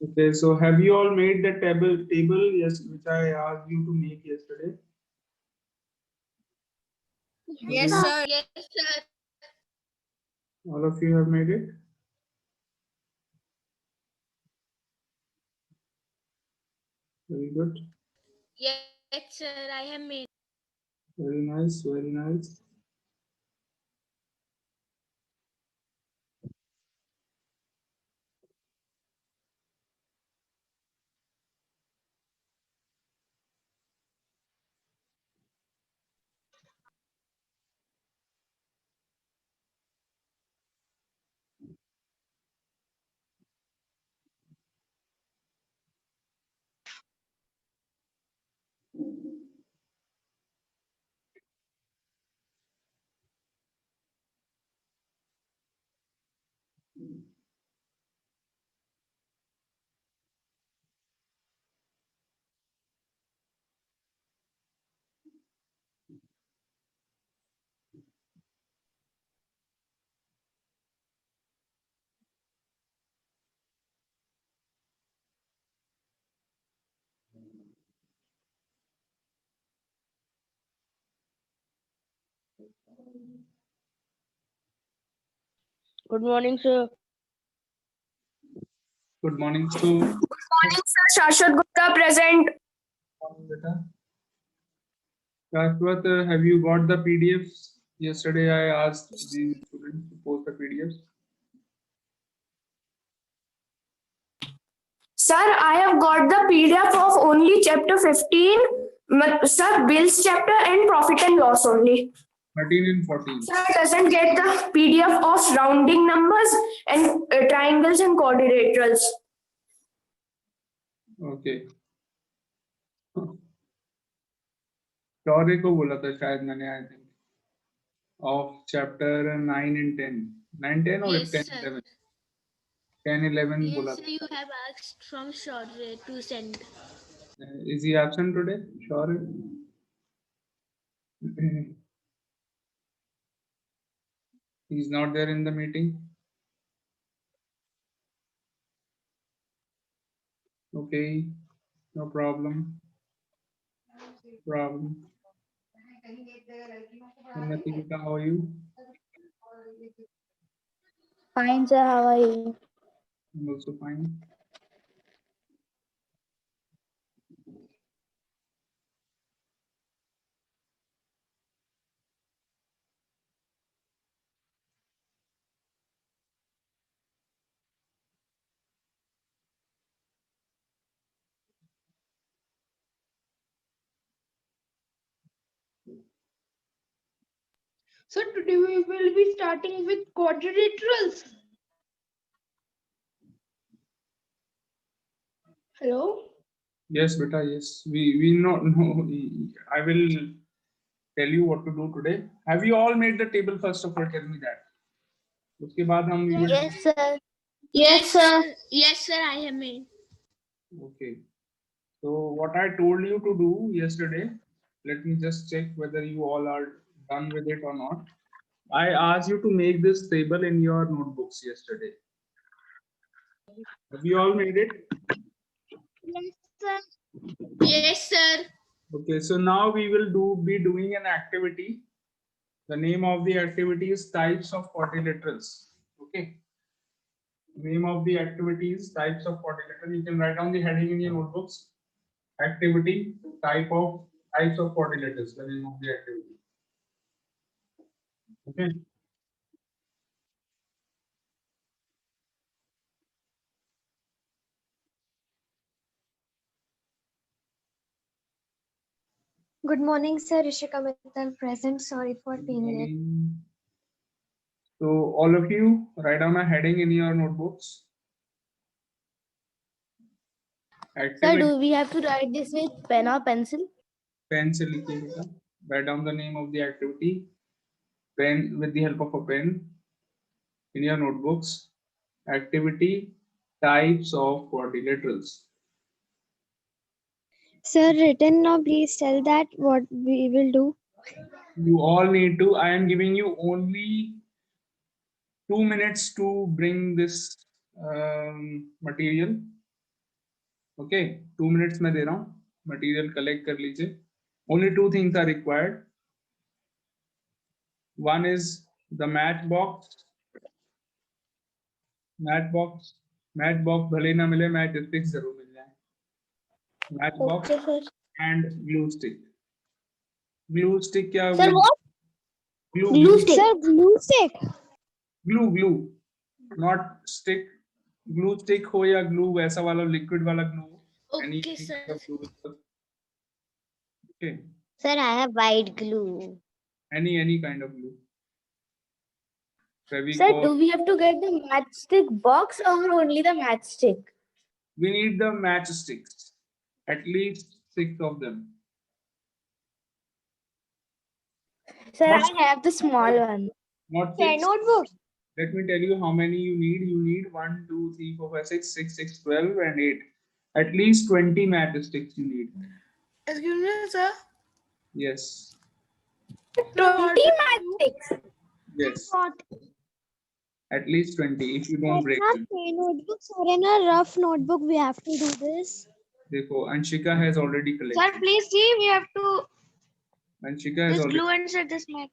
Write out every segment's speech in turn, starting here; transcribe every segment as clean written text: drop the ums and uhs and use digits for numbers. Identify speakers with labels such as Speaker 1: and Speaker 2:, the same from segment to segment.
Speaker 1: Okay, so have you all made the table, yes, which I asked you to make yesterday? Have
Speaker 2: Yes,
Speaker 1: you,
Speaker 2: sir. Yes, sir.
Speaker 1: all of you have made it? Very good.
Speaker 2: Yes, sir. I have made.
Speaker 1: Very nice, very nice.
Speaker 3: Good morning, sir.
Speaker 1: Good morning. So,
Speaker 4: Morning, sir. Shashwat Gupta present.
Speaker 1: beta. Shashwat, have you got the PDFs? Yesterday I asked the students to post the PDFs.
Speaker 4: Sir, I have got the PDF of only chapter 15. Sir, bills chapter and profit and loss only.
Speaker 1: 13 and 14.
Speaker 4: Sir, I doesn't get the PDF of rounding numbers and triangles and quadrilaterals.
Speaker 1: Okay. शौर्य को बोला था शायद मैंने I think of chapter 9 and 10. 9, 10 or
Speaker 2: Yes,
Speaker 1: 10,
Speaker 2: sir.
Speaker 1: 11? 10, 11 बोला
Speaker 2: Yes, sir. You have asked from Shaurya to send.
Speaker 1: Is he absent today? Shaurya? He's not there in the meeting. Okay, no problem. Problem. Unnati beta, how are you?
Speaker 3: Fine, sir. How are you?
Speaker 1: I'm also fine.
Speaker 5: So today we will be starting with quadrilaterals. Hello?
Speaker 1: Yes, beta, yes. We not know. I will tell you what to do today. Have you all made the table first of all? Tell me that. उसके बाद हम we will.
Speaker 3: Yes, sir.
Speaker 2: Yes, sir. Yes, sir. I have made.
Speaker 1: Okay. So what I told you to do yesterday, let me just check whether you all are done with it or not. I asked you to make this table in your notebooks yesterday. Have you all made it?
Speaker 5: Yes, sir.
Speaker 2: Yes, sir.
Speaker 1: Okay, so now we will be doing an activity. The name of the activity is types of quadrilaterals. Okay. Name of the activity is types of quadrilateral. You can write down the heading in your notebooks. Activity, types of quadrilaterals. The name of the activity. Okay.
Speaker 6: Good morning, sir. Rishika Mittal present. Sorry for
Speaker 1: Good
Speaker 6: being late.
Speaker 1: morning. So all of you write down a heading in your notebooks.
Speaker 3: Sir,
Speaker 1: Activity,
Speaker 3: do we have to write this with pen or pencil?
Speaker 1: pen se likhiye beta. Write down the name of the activity. Pen with the help of a pen in your notebooks. Activity, types of quadrilaterals.
Speaker 6: Sir, written now, please tell that what we will do.
Speaker 1: You all need to. I am giving you only 2 minutes to bring this material. Okay, 2 minutes में दे रहा हूँ, material collect कर लीजिए. Only 2 things are required. One is the matchbox. Matchbox भले ना मिले, matchstick जरूर मिल जाए. Matchbox
Speaker 3: Okay, sir.
Speaker 1: and glue stick. Glue stick क्या?
Speaker 3: Sir, what?
Speaker 1: Glue
Speaker 3: stick.
Speaker 6: Sir, glue stick.
Speaker 1: glue, not stick. Glue stick हो या glue वैसा वाला liquid वाला glue. Any
Speaker 2: Okay,
Speaker 1: kind
Speaker 2: sir.
Speaker 1: of glue. Okay,
Speaker 6: Sir, I have white glue.
Speaker 1: any kind of glue.
Speaker 3: Sir,
Speaker 1: Fevicol.
Speaker 3: do we have to get the matchstick box or only the matchstick?
Speaker 1: We need the matchsticks, at least 6 of them.
Speaker 3: Sir,
Speaker 1: Not-
Speaker 3: I have the small one.
Speaker 1: Not
Speaker 6: Fair
Speaker 1: 6.
Speaker 6: notebook.
Speaker 1: Let me tell you how many you need. You need 1, 2, 3, 4, 5, 6, 6, 6, 12, and 8. At least 20 matchsticks you need.
Speaker 5: Excuse me, sir.
Speaker 1: Yes.
Speaker 3: 20 matchsticks.
Speaker 1: Yes. At least 20 if you
Speaker 6: Sir,
Speaker 1: don't
Speaker 6: in
Speaker 1: break
Speaker 6: our
Speaker 1: them.
Speaker 6: fair notebooks or in a rough notebook, we have to do this.
Speaker 1: Dekho, Anshika has already collected.
Speaker 2: please see, we have to
Speaker 1: Anshika has already.
Speaker 2: insert this mat.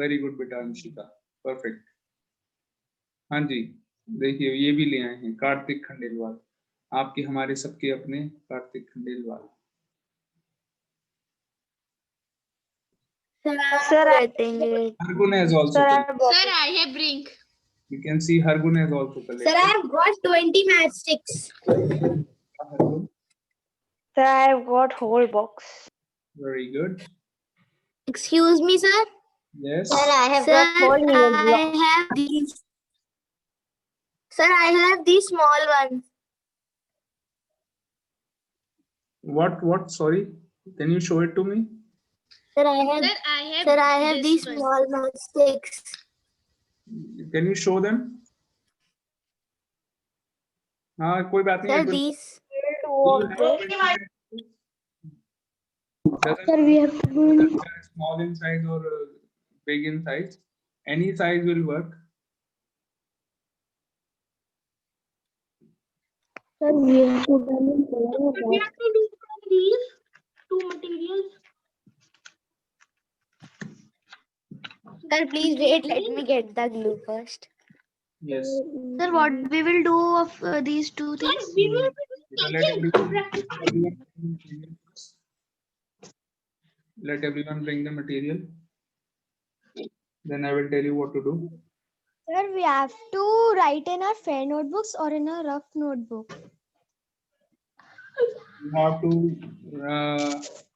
Speaker 1: Very good बेटा Anshika, perfect. हाँ जी, देखिए ये भी ले आए हैं कार्तिक खंडेलवाल, आपके हमारे सबके अपने Kartik Khandelwal.
Speaker 3: Sir, I think it.
Speaker 1: Hargun has also collected.
Speaker 2: Sir, I have bring.
Speaker 1: You can see Hargun has also collected.
Speaker 3: Sir, I have got 20 matchsticks.
Speaker 1: Hargun,
Speaker 3: Sir, I have got whole box.
Speaker 1: very good.
Speaker 3: Excuse me, sir.
Speaker 1: Yes.
Speaker 6: Sir, I have
Speaker 3: Sir,
Speaker 6: got whole
Speaker 3: I have these. Sir, I have these small ones.
Speaker 1: What? Sorry. Can you show it to me?
Speaker 3: Sir, I have.
Speaker 2: Sir, I have.
Speaker 3: Sir, I have
Speaker 2: this
Speaker 3: these
Speaker 2: one.
Speaker 3: small matchsticks.
Speaker 1: Can you show them? हाँ कोई बात नहीं.
Speaker 3: Sir,
Speaker 1: एक बार-
Speaker 3: these.
Speaker 1: Doesn't
Speaker 6: Sir, we have to do
Speaker 1: matter whether it's small in size or big in size. Any size will work.
Speaker 6: Sir, we have to do
Speaker 5: We have to do from these two materials.
Speaker 3: Sir, please wait. Let me get the glue first.
Speaker 1: Yes.
Speaker 2: Sir, what we will do of these two things?
Speaker 5: We will be
Speaker 1: Let
Speaker 5: doing sketching.
Speaker 1: let everyone bring the material. Then I will tell you what to do.
Speaker 6: Sir, we have to write in our fair notebooks or in a rough notebook.
Speaker 1: You have to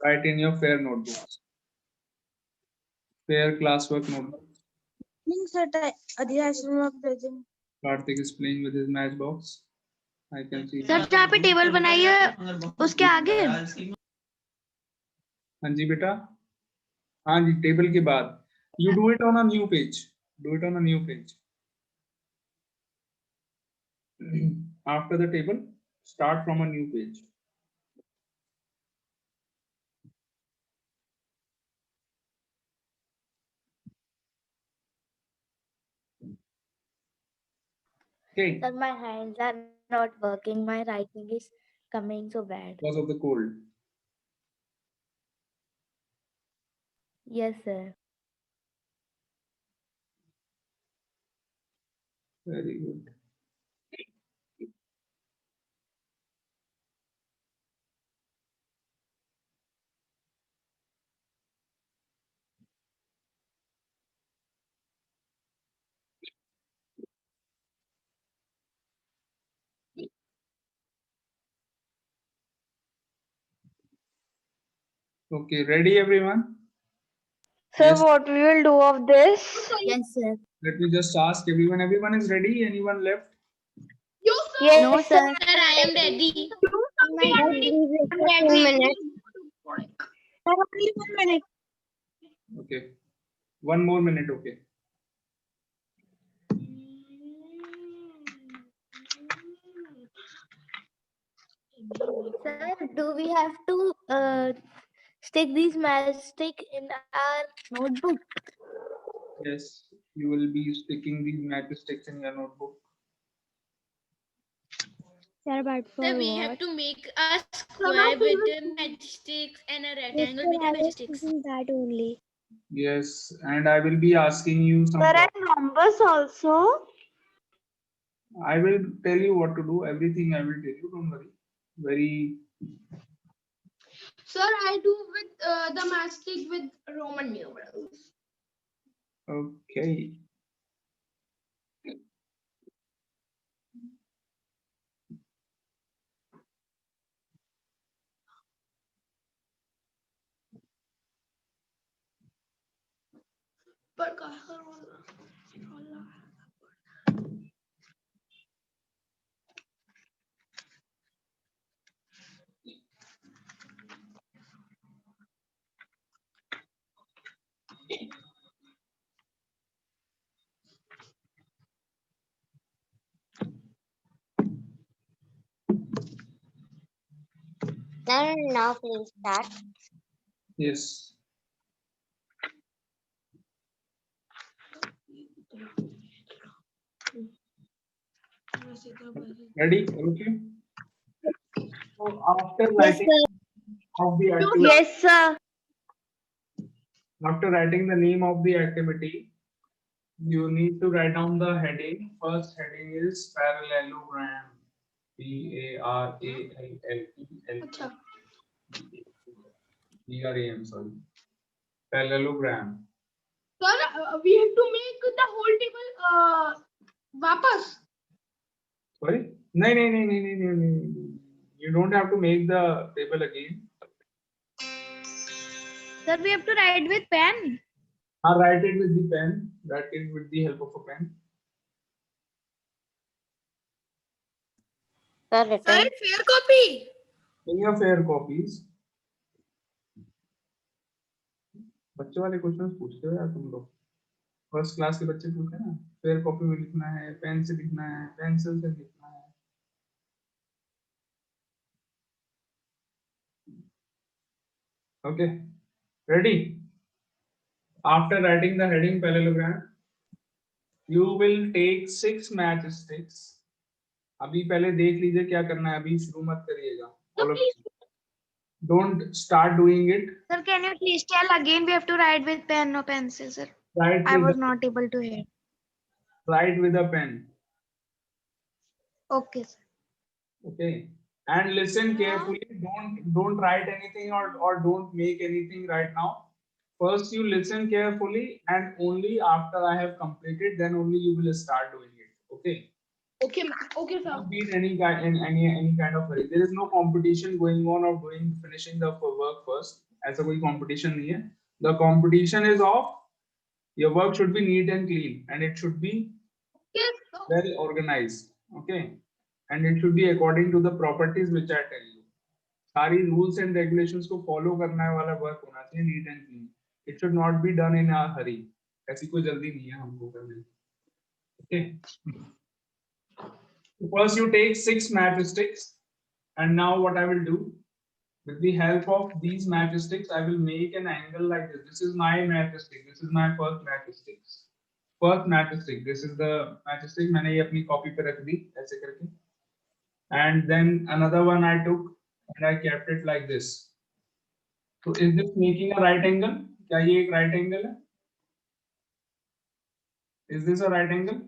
Speaker 1: write in your fair notebooks. Fair classwork notebook. Karthik is playing with his matchbox. I can see.
Speaker 2: Sir जहाँ पे table बनाई है उसके आगे.
Speaker 1: हाँ जी बेटा. हाँ जी table के बाद. You do it on a new page. Do it on a new page. After the table, start from a new page. Okay,
Speaker 3: Sir, my hands are not working. My writing is coming so bad.
Speaker 1: because of the cold.
Speaker 3: Yes, sir.
Speaker 1: Very good. Okay, ready everyone?
Speaker 3: Sir,
Speaker 1: Yes.
Speaker 3: what we will do of this? Yes, sir.
Speaker 1: Let me just ask everyone. Everyone is ready? Anyone left?
Speaker 3: Yes,
Speaker 2: No,
Speaker 3: sir.
Speaker 2: Sir, I am ready.
Speaker 6: 2 minutes.
Speaker 5: Only 1 minute.
Speaker 1: Okay. 1 more minute, okay.
Speaker 3: Sir, do we have to stick these matchstick in our notebook?
Speaker 1: Yes, you will be sticking these matchsticks in your notebook.
Speaker 6: Sir, but for
Speaker 5: Sir, we
Speaker 6: what?
Speaker 5: have to make a square with the matchsticks and a
Speaker 6: Yes,
Speaker 5: rectangle
Speaker 6: sir,
Speaker 5: with
Speaker 6: I
Speaker 5: the
Speaker 6: was
Speaker 5: matchsticks.
Speaker 6: thinking that only.
Speaker 1: Yes, and I will be asking you some.
Speaker 3: Sir, and numbers also.
Speaker 1: I will tell you what to do. Everything I will tell you. Don't worry. Very
Speaker 5: Sir, I do with the matchstick with Roman numerals.
Speaker 1: okay.
Speaker 5: But
Speaker 3: Sir, now please start.
Speaker 1: Yes. Ready? Okay. So after
Speaker 3: Yes,
Speaker 1: writing
Speaker 3: sir.
Speaker 1: of the activity,
Speaker 3: Yes, sir.
Speaker 1: after writing the name of the activity, you need to write down the heading. First heading is parallelogram. P-A-R-A-L-L-E-L-G-R-A-M, sorry. Parallelogram.
Speaker 5: sir, we have to make the whole table vapas.
Speaker 1: Sorry? No. You don't have to make the table again.
Speaker 2: Sir, we have to write with pen.
Speaker 1: I'll write it with the pen. Write it with the help of a pen.
Speaker 3: Sir,
Speaker 5: Sir,
Speaker 3: written.
Speaker 5: fair copy.
Speaker 1: In your fair copies. बच्चे वाले questions पूछते हो यार तुम लोग. First class के बच्चे पूछते हैं ना, फेयर कॉपी में लिखना है, पेन से लिखना है, पेंसिल से लिखना है. Okay, ready? After writing the heading parallelogram, you will take 6 matchsticks. अभी पहले देख लीजिए क्या करना है, अभी शुरू मत करिएगा. All of you. Don't start doing it.
Speaker 2: Sir, can you please tell again? We have to write with pen or pencil, sir.
Speaker 1: Write
Speaker 2: I
Speaker 1: with
Speaker 2: was not able to hear.
Speaker 1: write with a pen.
Speaker 2: Okay, sir.
Speaker 1: Okay, and listen carefully. Don't write anything or don't make anything right now. First you listen carefully, and only after I have completed, then only you will start doing it. Okay,
Speaker 5: Okay, ma'am. Okay, sir.
Speaker 1: don't be in any kind of hurry. There is no competition going on of finishing the work first. ऐसा कोई competition नहीं है. The competition is of your work should be neat and clean, and it should be
Speaker 5: Yes, sir.
Speaker 1: well organized. Okay, and it should be according to the properties which I tell you. सारी rules and regulations को follow करने वाला work होना चाहिए neat and clean. It should not be done in a hurry. ऐसी कोई जल्दी नहीं है हमको करने. Okay. First you take 6 matchsticks, and now what I will do, with the help of these matchsticks, I will make an angle like this. This is my matchstick. This is my first matchstick. First matchstick. This is the matchstick. मैंने ये अपनी copy पे रख दी ऐसे करके. And then another one I took and I kept it like this. So is this making a right angle? क्या ये एक right angle है? Is this a right angle?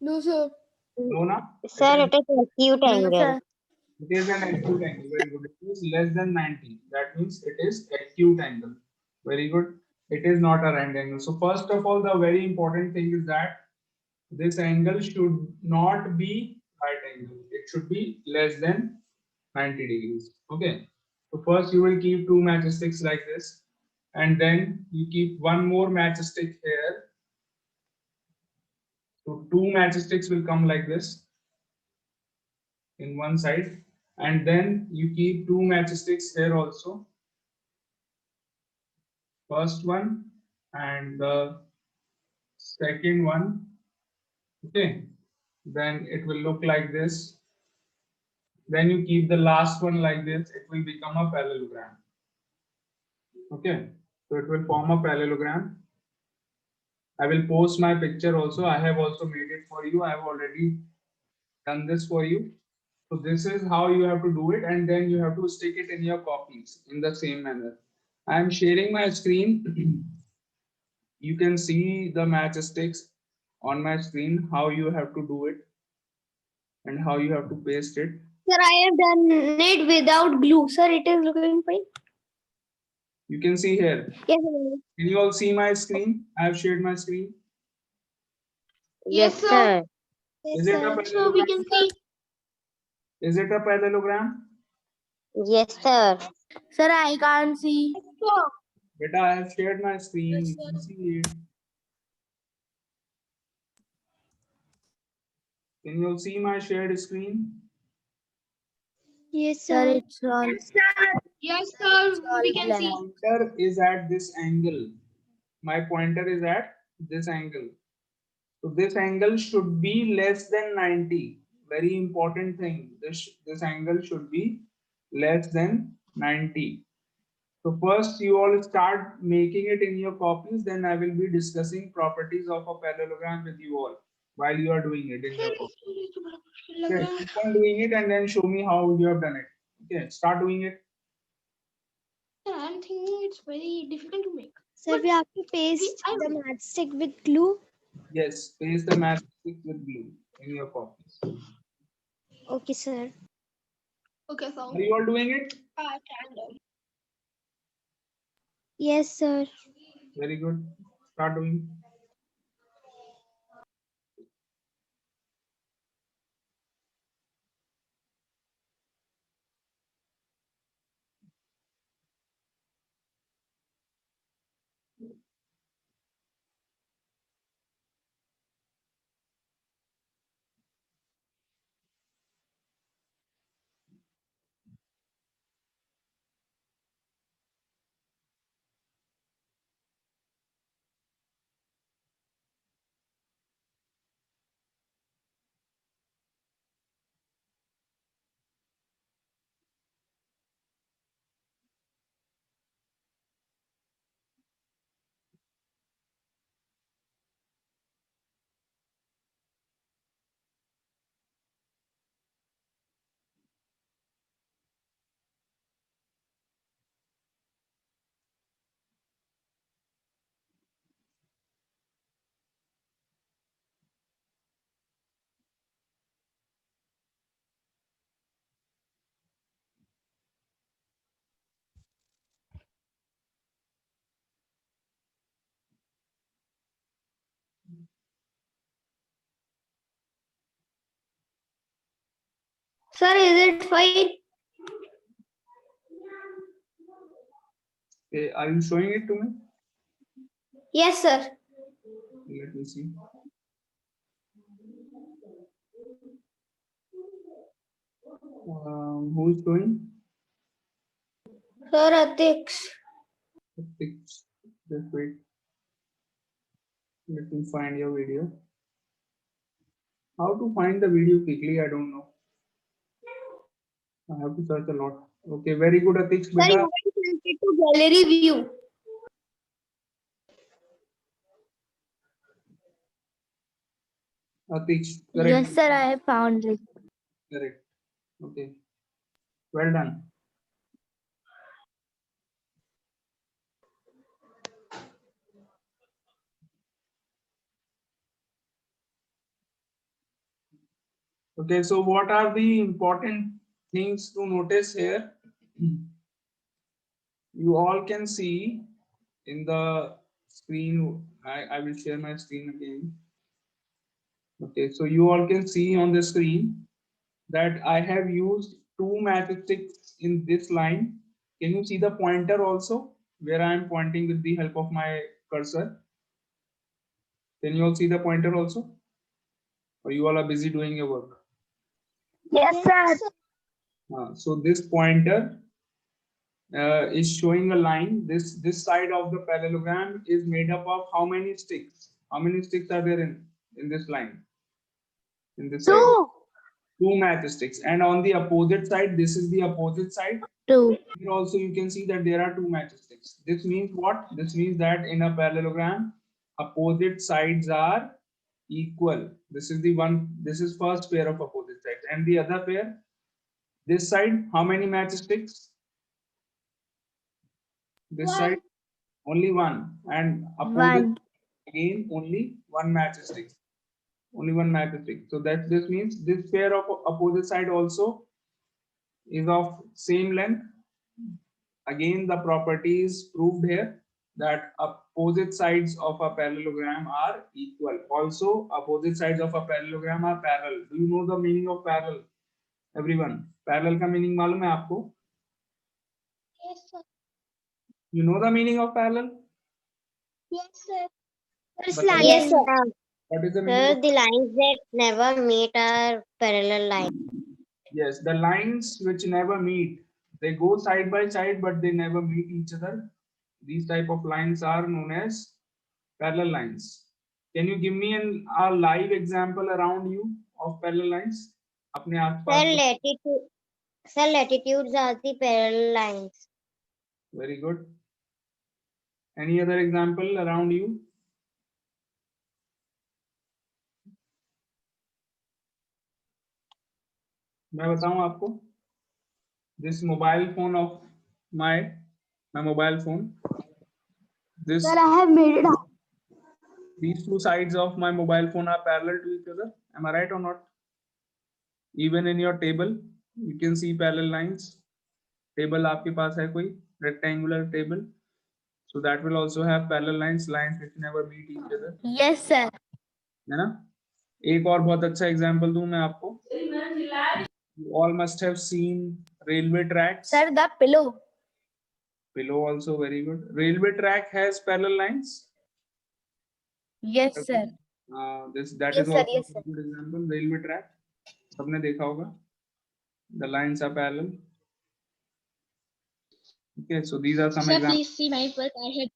Speaker 5: No, sir.
Speaker 1: No, na?
Speaker 3: Sir, it is acute angle.
Speaker 2: sir.
Speaker 1: It is an acute angle. Very good. It is less than 90. That means it is acute angle. Very good. It is not a right angle. So first of all, the very important thing is that this angle should not be right angle. It should be less than 90 degrees. Okay. So first you will keep 2 matchsticks like this, and then you keep one more matchstick here. So 2 matchsticks will come like this in one side, and then you keep 2 matchsticks here also. First one and the second one. Okay, then it will look like this. Then you keep the last one like this. It will become a parallelogram. Okay, so it will form a parallelogram. I will post my picture also. I have also made it for you. I have already done this for you. So this is how you have to do it, and then you have to stick it in your copies in the same manner. I am sharing my screen. You can see the matchsticks on my screen, how you have to do it and how you have to paste it.
Speaker 3: Sir, I have done it without glue. Sir, it is looking fine.
Speaker 1: You can see here.
Speaker 3: Yes, sir.
Speaker 1: Can you all see my screen? I have shared my screen.
Speaker 5: Yes, sir.
Speaker 1: Is it a
Speaker 6: Yes, sir.
Speaker 5: So we can see.
Speaker 1: Is it a parallelogram?
Speaker 7: Yes, sir.
Speaker 3: Sir, I can't see.
Speaker 1: Beta, I have shared my screen. You can see it. Can you all see my shared screen?
Speaker 6: Yes,
Speaker 3: Sir,
Speaker 6: sir.
Speaker 3: it's all.
Speaker 5: Yes, sir. We can
Speaker 3: blank.
Speaker 5: see.
Speaker 1: Pointer is at this angle. My pointer is at this angle. So this angle should be less than 90. Very important thing. This angle should be less than 90. So first you all start making it in your copies, then I will be discussing properties of a parallelogram with you all while you are doing it in your copy. Okay, keep on doing it and then show me how you have done it. Okay, start doing it.
Speaker 5: I'm thinking it's very difficult to make.
Speaker 6: Sir, we have to paste
Speaker 5: I-
Speaker 6: the matchstick with glue.
Speaker 1: Yes, paste the matchstick with glue in your copies.
Speaker 6: Okay, sir.
Speaker 5: Okay, so
Speaker 1: Are you all doing it?
Speaker 5: I can do.
Speaker 6: Yes, sir.
Speaker 1: Very good. Start doing.
Speaker 3: Sir, is it fine?
Speaker 1: Okay, are you showing it to me?
Speaker 3: Yes, sir.
Speaker 1: Let me see. Who's showing?
Speaker 3: Sir, Atix.
Speaker 1: Just wait. Let me find your video. How to find the video quickly? I don't know. I have to search a lot. Okay, very good, Atix.
Speaker 3: Sir,
Speaker 1: Beta.
Speaker 3: you can send it to gallery view.
Speaker 1: Atix, correct.
Speaker 3: Yes, sir, I have found it.
Speaker 1: Correct. Okay. Well done. Okay, so what are the important things to notice here? You all can see in the screen. I will share my screen again. Okay, so you all can see on the screen that I have used two matchsticks in this line. Can you see the pointer also where I am pointing with the help of my cursor? Can you all see the pointer also? Or you all are busy doing your work?
Speaker 3: Yes, sir.
Speaker 1: So this pointer is showing a line. This side of the parallelogram is made up of how many sticks? How many sticks are there in this line? In this side? Two matchsticks. And on the opposite side, this is the opposite side.
Speaker 3: Two.
Speaker 1: Here also you can see that there are two matchsticks. This means what? This means that in a parallelogram, opposite sides are equal. This is the one. This is first pair of opposite sides, and the other pair This side, how many matchsticks? This side, only one. And opposite,
Speaker 3: One.
Speaker 1: again, only one matchstick. Only one matchstick. So that this means this pair of opposite side also is of same length. Again, the property is proved here that opposite sides of a parallelogram are equal. Also, opposite sides of a parallelogram are parallel. Do you know the meaning of parallel? Everyone, parallel का meaning मालूम है आपको?
Speaker 5: Yes, sir.
Speaker 1: You know the meaning of parallel?
Speaker 5: Yes, sir.
Speaker 1: But
Speaker 7: Yes, sir.
Speaker 1: what is the meaning
Speaker 7: Sir,
Speaker 1: of
Speaker 7: the lines that never meet are parallel lines.
Speaker 1: Yes, the lines which never meet, they go side by side, but they never meet each other. These type of lines are known as parallel lines. Can you give me a live example around you of parallel lines? अपने आसपास
Speaker 7: Sir, latitudes are the parallel lines.
Speaker 1: Very good. Any other example around you? मैं बताऊं आपको? This mobile phone of my mobile phone. This
Speaker 6: Sir, I have made it up.
Speaker 1: these two sides of my mobile phone are parallel to each other. Am I right or not? Even in your table, you can see parallel lines. Table आपके पास है कोई rectangular table, so that will also have parallel lines which never meet each other.
Speaker 3: Yes, sir.
Speaker 1: है ना? एक और बहुत अच्छा example दूं मैं आपको. You all must have seen railway tracks.
Speaker 3: Sir, the pillow.
Speaker 1: Below also very good. Railway track has parallel lines.
Speaker 3: Yes, sir.
Speaker 1: That
Speaker 3: Yes,
Speaker 1: is
Speaker 3: sir.
Speaker 1: also
Speaker 3: Yes,
Speaker 1: a
Speaker 3: sir.
Speaker 1: good example. Railway track. सबने देखा होगा. The lines are parallel. Okay, so these are some
Speaker 5: Sir,
Speaker 1: examples.
Speaker 5: please see my work. I had.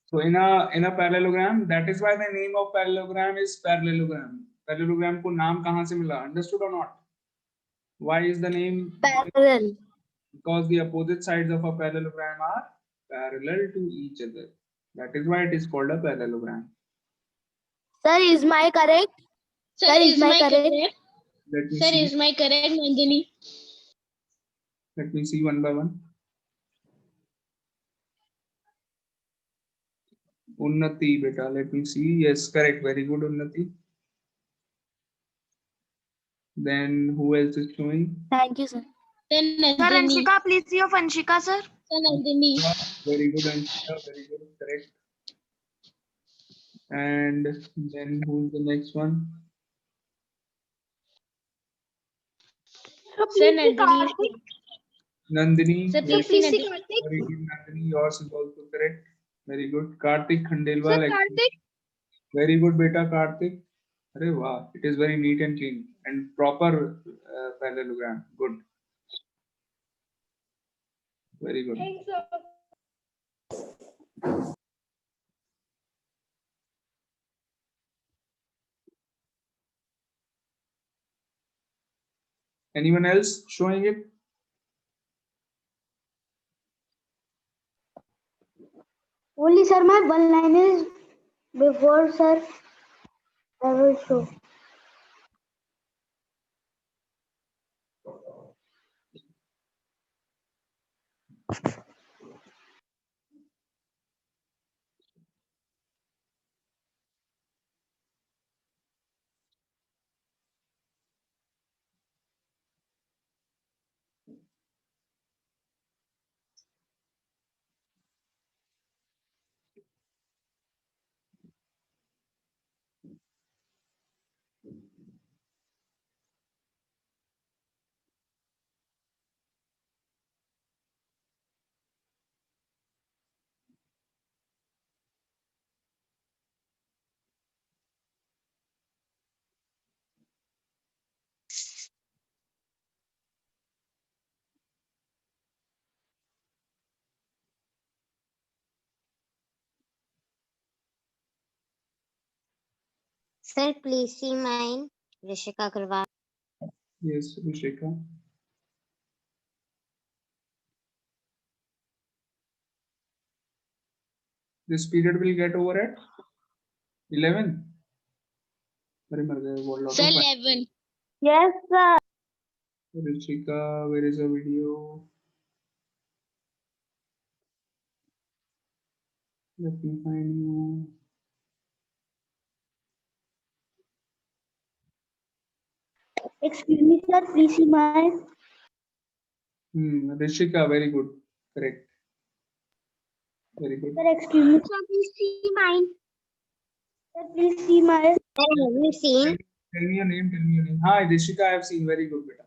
Speaker 1: So in a parallelogram, that is why the name of parallelogram is parallelogram. Parallelogram को नाम कहाँ से मिला? Understood or not? Why is the name?
Speaker 3: Parallel.
Speaker 1: Because the opposite sides of a parallelogram are parallel to each other. That is why it is called a parallelogram.
Speaker 3: Sir, is my correct?
Speaker 5: Sir, is my correct?
Speaker 1: Let me
Speaker 5: Sir,
Speaker 1: see.
Speaker 5: is my correct, Nandini?
Speaker 1: Let me see one by one. Unnati, beta. Let me see. Yes, correct. Very good, Unnati. Then who else is showing?
Speaker 3: Thank you, sir.
Speaker 5: Sir,
Speaker 2: Sir,
Speaker 5: Nandini.
Speaker 2: Anshika, please see of Anshika, sir.
Speaker 5: Sir, Nandini.
Speaker 1: Very good, Anshika. Very good. Correct. And then who's the next one?
Speaker 5: Sir, Nandini.
Speaker 1: Nandini.
Speaker 5: Sir,
Speaker 1: Very
Speaker 5: please see
Speaker 1: good.
Speaker 5: Nandini.
Speaker 1: Very good, Nandini. Yours is also correct. Very good. Karthik Khandelwal.
Speaker 5: Sir, Karthik.
Speaker 1: Very good, beta Karthik. Arey wow, it is very neat and clean and proper parallelogram. Good. Very good.
Speaker 5: Thanks, sir.
Speaker 1: Anyone else showing it?
Speaker 3: Only, sir, my one line is before, sir. I will show.
Speaker 7: Sir, please see mine. Rishika Agarwal.
Speaker 1: Yes, Rishika. This period will get over at 11. अरे मर गए, वो lot
Speaker 5: Sir,
Speaker 1: of
Speaker 5: 11.
Speaker 3: Yes, sir.
Speaker 1: Rishika, where is the video? Let me find you.
Speaker 3: Excuse me, sir. Please see my.
Speaker 1: Rishika, very good. Correct. Very good.
Speaker 3: Sir, excuse me.
Speaker 5: Sir, please see mine.
Speaker 3: Sir, please see my.
Speaker 7: Sir, have you seen?
Speaker 1: Tell me your name. Tell me your name. Hi, Rishika, I have seen. Very good, beta.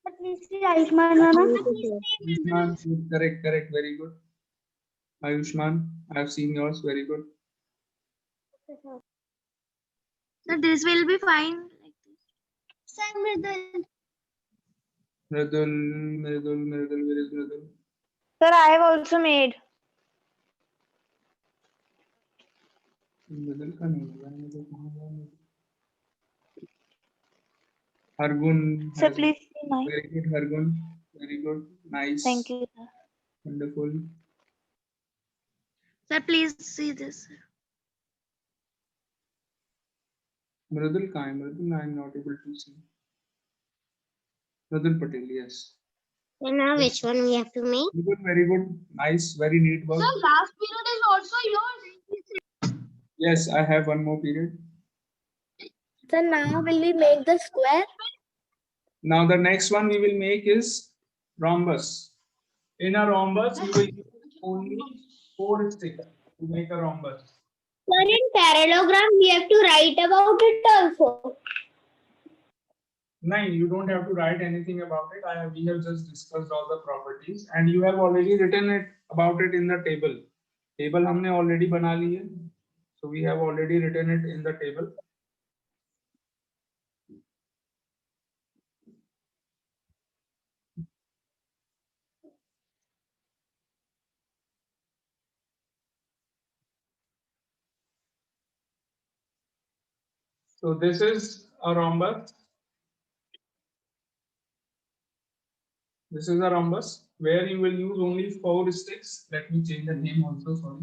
Speaker 3: Sir, please see Ayushman Rana.
Speaker 1: Ayushman, good. Correct, correct. Very good. Ayushman, I have seen yours. Very good.
Speaker 2: So this will be fine. Like this.
Speaker 3: Sir, Mridul.
Speaker 1: Mridul, Mridul, Mridul, where is Mridul?
Speaker 6: Sir, I have also made.
Speaker 1: मृदुल का नहीं है, मृदुल कहाँ गया मृदुल? Hargun
Speaker 6: Sir,
Speaker 1: has
Speaker 6: please see mine.
Speaker 1: very good. Hargun, very good. Nice.
Speaker 6: Thank you, sir.
Speaker 1: Wonderful.
Speaker 2: Sir, please see this.
Speaker 1: Mridul कहाँ है? Mridul, I am not able to see. Mridul Patel, yes.
Speaker 7: So now which one we have to make?
Speaker 1: Very good, very good. Nice, very neat work.
Speaker 5: Sir, last period is also yours.
Speaker 1: Yes, I have one more period.
Speaker 6: Sir, now will we make the square?
Speaker 1: Now the next one we will make is rhombus. In a rhombus, we will use only 4 sticks to make a rhombus.
Speaker 3: Sir, in parallelogram, we have to write about it also.
Speaker 1: No, you don't have to write anything about it. We have just discussed all the properties, and you have already written it about it in the table. Table हमने already बना ली है, so we have already written it in the table. So this is a rhombus. This is a rhombus where you will use only 4 sticks. Let me change the name also, sorry.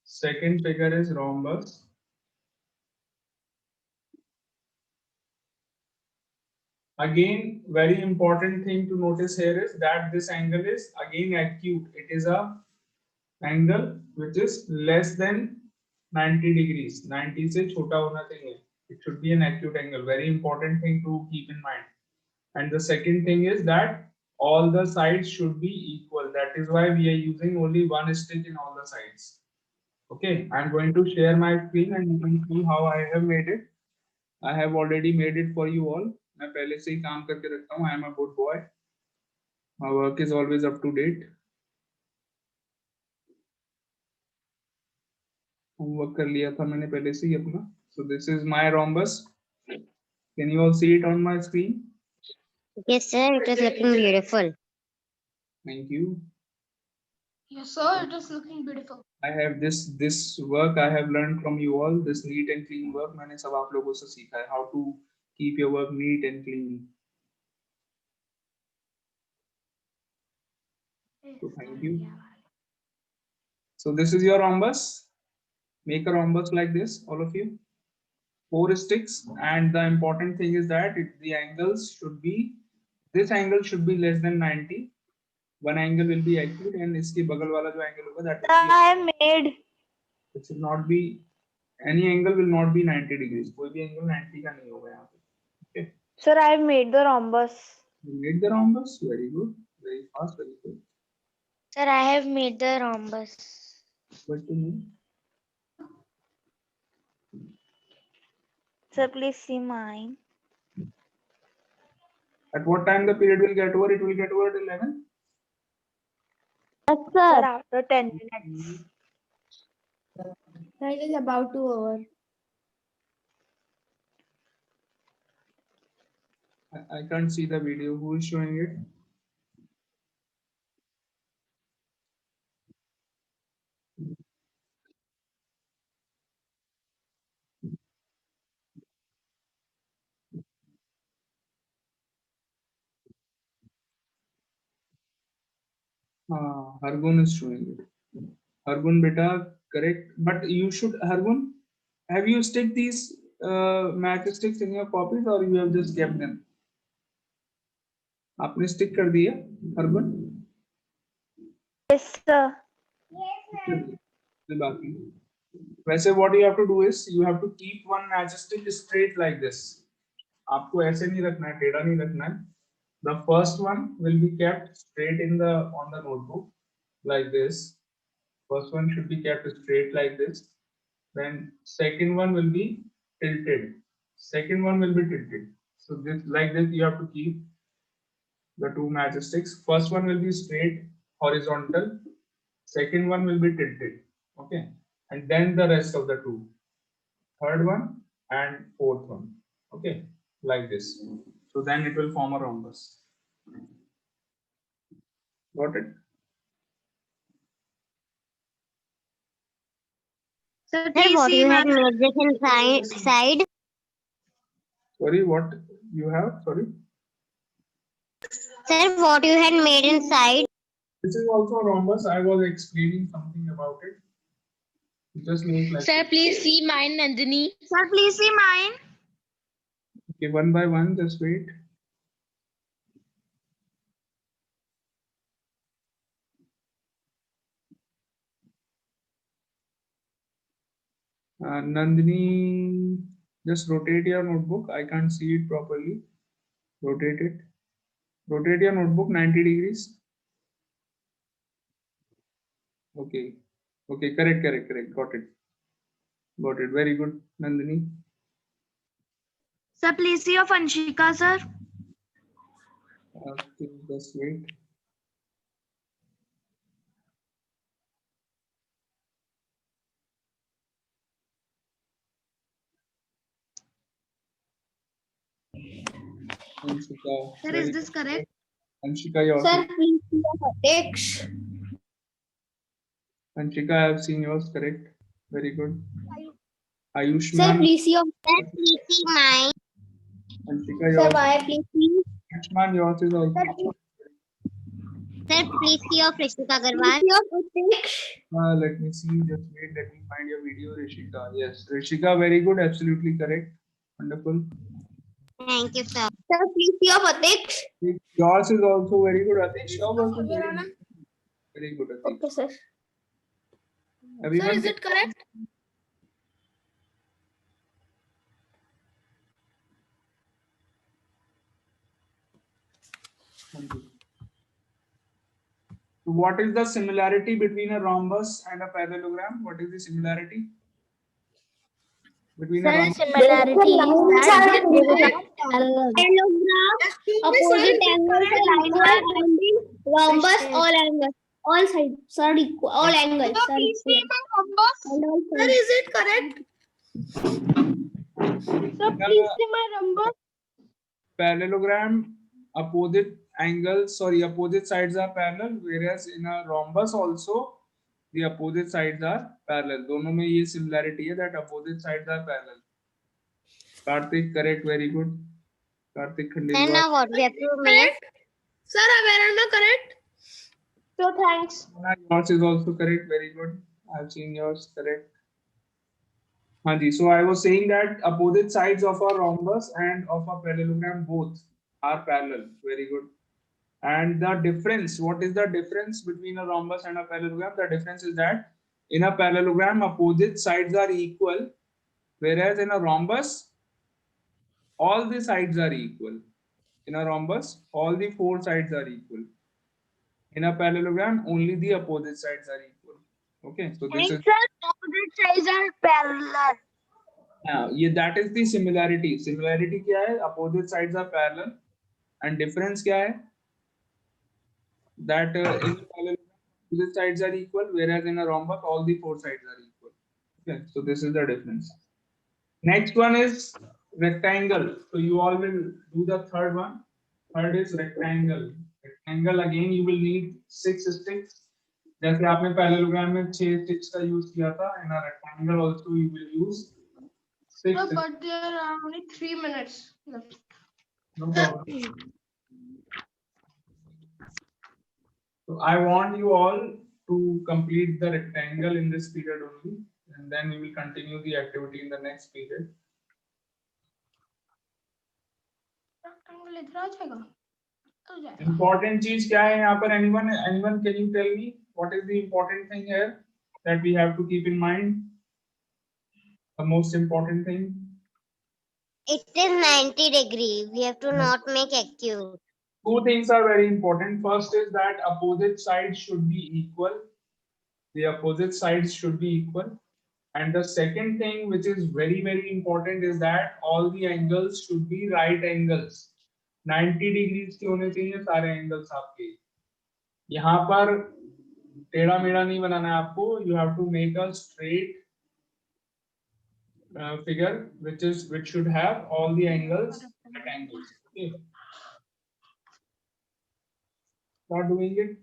Speaker 1: Second figure is rhombus. Again, very important thing to notice here is that this angle is again acute. It is a angle which is less than 90 degrees. 90 से छोटा होना चाहिए. It should be an acute angle. Very important thing to keep in mind. And the second thing is that all the sides should be equal. That is why we are using only 1 stick in all the sides. Okay, I'm going to share my screen and you can see how I have made it. I have already made it for you all. मैं पहले से ही काम करके रखता हूँ. I am a good boy. My work is always up to date. Homework कर लिया था मैंने पहले से ही अपना. So this is my rhombus. Can you all see it on my screen?
Speaker 7: Yes, sir. It is looking beautiful.
Speaker 1: Thank you.
Speaker 5: Yes, sir, it is looking beautiful.
Speaker 1: I have this work I have learned from you all. This neat and clean work मैंने सब आप लोगों से सीखा है. How to keep your work neat and clean. So thank you. So this is your rhombus. Make a rhombus like this, all of you. 4 sticks, and the important thing is that the angles should be, this angle should be less than 90. One angle will be acute, and इसके बगल वाला जो angle होगा that
Speaker 6: Sir,
Speaker 1: will be,
Speaker 6: I have made.
Speaker 1: it should not be, any angle will not be 90 degrees. कोई भी angle 90 का नहीं होगा यहाँ पे. Okay.
Speaker 6: Sir, I have made the rhombus.
Speaker 1: You made the rhombus. Very good. Very fast. Very good.
Speaker 2: Sir, I have made the rhombus.
Speaker 1: But to me,
Speaker 6: Sir, please see mine.
Speaker 1: at what time the period will get over? It will get over at 11.
Speaker 3: Yes,
Speaker 6: Sir,
Speaker 3: sir.
Speaker 6: after 10 minutes.
Speaker 3: It is about to over.
Speaker 1: I can't see the video. Who is showing it? Hargun is showing it. Hargun beta, correct. But you should, Hargun, have you stick these matchsticks in your copies or you have just kept them? आपने stick कर दिया Harbin?
Speaker 6: Yes, sir.
Speaker 1: कोई बात नहीं. वैसे what you have to do is you have to keep one matchstick straight like this. आपको ऐसे नहीं रखना है, टेढ़ा नहीं रखना है. The first one will be kept straight in the on the notebook like this. First one should be kept straight like this. Then second one will be tilted. Second one will be tilted. So this like this you have to keep the two matchsticks. First one will be straight horizontal. Second one will be tilted. Okay, and then the rest of the two. Third one and fourth one. Okay, like this. So then it will form a rhombus. Got it?
Speaker 5: Sir,
Speaker 7: Sir,
Speaker 5: please
Speaker 7: what
Speaker 5: see
Speaker 7: you
Speaker 5: my
Speaker 7: have made this inside?
Speaker 1: Sorry, what you have? Sorry.
Speaker 7: Sir, what you had made inside?
Speaker 1: This is also a rhombus. I was explaining something about it. Just make like
Speaker 5: Sir, please see mine, Nandini.
Speaker 2: Sir, please see mine.
Speaker 1: okay, one by one. Just wait. Nandini, just rotate your notebook. I can't see it properly. Rotate it. Rotate your notebook 90 degrees. Okay. Okay, correct. Got it. Got it. Very good, Nandini.
Speaker 2: Sir, please see of Anshika, sir.
Speaker 1: Okay, just wait. Anshika.
Speaker 2: Sir,
Speaker 1: very
Speaker 2: is this correct?
Speaker 1: Anshika, yours.
Speaker 4: Sir, please see your text.
Speaker 1: Anshika, I have seen yours, correct. Very good.
Speaker 4: Sir,
Speaker 1: Ayushman.
Speaker 4: please see your
Speaker 7: Sir, please see mine.
Speaker 1: Anshika,
Speaker 4: Sir,
Speaker 1: yours.
Speaker 4: why please see?
Speaker 1: Ayushman, yours is also.
Speaker 7: Sir, please see of Rishika
Speaker 4: Please
Speaker 7: Agarwal.
Speaker 4: see your text.
Speaker 1: Let me see. Just wait. Let me find your video, Rishika. Yes, Rishika, very good. Absolutely correct. Wonderful.
Speaker 7: Thank you, sir.
Speaker 4: Sir, please see your text.
Speaker 1: Yours is also very good. Atish, yours also very good. Very good, Atish.
Speaker 4: Okay, sir.
Speaker 5: Sir,
Speaker 1: Everyone,
Speaker 5: is it correct?
Speaker 1: so what is the similarity between a rhombus and a parallelogram? What is the similarity between a
Speaker 6: Sir,
Speaker 1: rhombus?
Speaker 6: similarity is that they are parallel.
Speaker 4: Parallelogram, opposite angles are equal, and in rhombus, all angles, all sides, sir, equal, all angles
Speaker 5: Sir,
Speaker 4: are
Speaker 5: please see
Speaker 4: equal.
Speaker 5: my rhombus.
Speaker 4: And all
Speaker 5: Sir,
Speaker 4: sides.
Speaker 5: is it correct? Sir, please see my rhombus.
Speaker 1: Parallelogram, opposite angles, opposite sides are parallel, whereas in a rhombus also the opposite sides are parallel. दोनों में ये similarity है that opposite sides are parallel. Karthik, correct, very good. Karthik
Speaker 7: Sir,
Speaker 1: Khandelwal.
Speaker 7: now what we have to make?
Speaker 5: Sir, where am I correct? So thanks.
Speaker 1: Yours is also correct, very good. I've seen yours, correct. Hanji, so I was saying that opposite sides of a rhombus and of a parallelogram both are parallel, very good. And the difference, what is the difference between a rhombus and a parallelogram? The difference is that in a parallelogram, opposite sides are equal, whereas in a rhombus, all the sides are equal. In a rhombus, all the four sides are equal. In a parallelogram, only the opposite sides are equal. Okay, so this is
Speaker 2: opposite sides are parallel.
Speaker 1: that is the similarity. Similarity क्या है? Opposite sides are parallel, and difference क्या है? That in a parallelogram, opposite sides are equal, whereas in a rhombus, all the four sides are equal. Okay, so this is the difference. Next one is rectangle. So you all will do the third one. Third is rectangle. Rectangle, again you will need 6 sticks. जैसे आपने parallelogram में 6 sticks का use किया था, in a rectangle also you will use 6
Speaker 5: Sir,
Speaker 1: sticks.
Speaker 5: but there are only 3 minutes left.
Speaker 1: No problem. So I want you all to complete the rectangle in this period only, and then we will continue the activity in the next period.
Speaker 5: Rectangle इधर आ जाएगा तो जाएगा
Speaker 1: Important चीज क्या है यहाँ पर? Anyone can you tell me what is the important thing here that we have to keep in mind? The most important thing.
Speaker 7: It is 90 degree. We have to not make acute.
Speaker 1: Two things are very important. First is that opposite sides should be equal. The opposite sides should be equal. And the second thing, which is very, very important, is that all the angles should be right angles. 90 degrees के होने चाहिए सारे angles आपके. यहाँ पर टेढ़ा मेढ़ा नहीं बनाना है आपको. You have to make a straight figure, which should have all the angles at angles. Okay. Start doing it.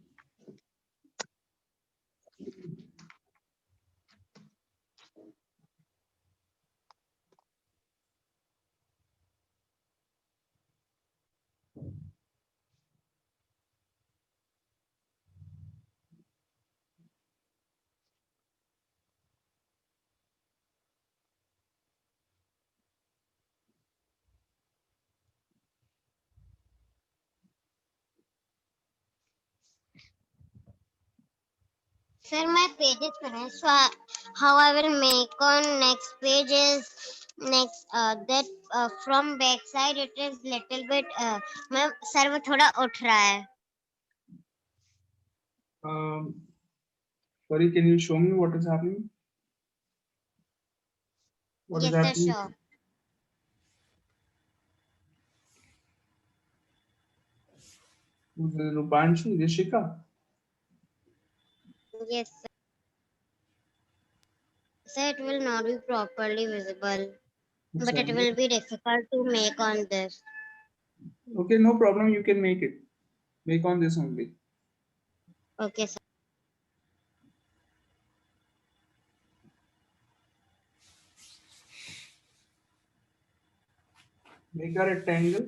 Speaker 7: Sir, my page is finished. So how I will make on next page is next that from back side it is little bit मैं sir वो थोड़ा उठ रहा है.
Speaker 1: Sorry, can you show me what is happening? What is
Speaker 7: Yes, sir,
Speaker 1: happening?
Speaker 7: sure.
Speaker 1: Who's the Rupanshi, Rishika?
Speaker 7: Yes, sir. Sir, it will not be properly visible, but it will be difficult to make on this.
Speaker 1: Okay, no problem. You can make it. Make on this only.
Speaker 7: Okay, sir.
Speaker 1: Make a rectangle.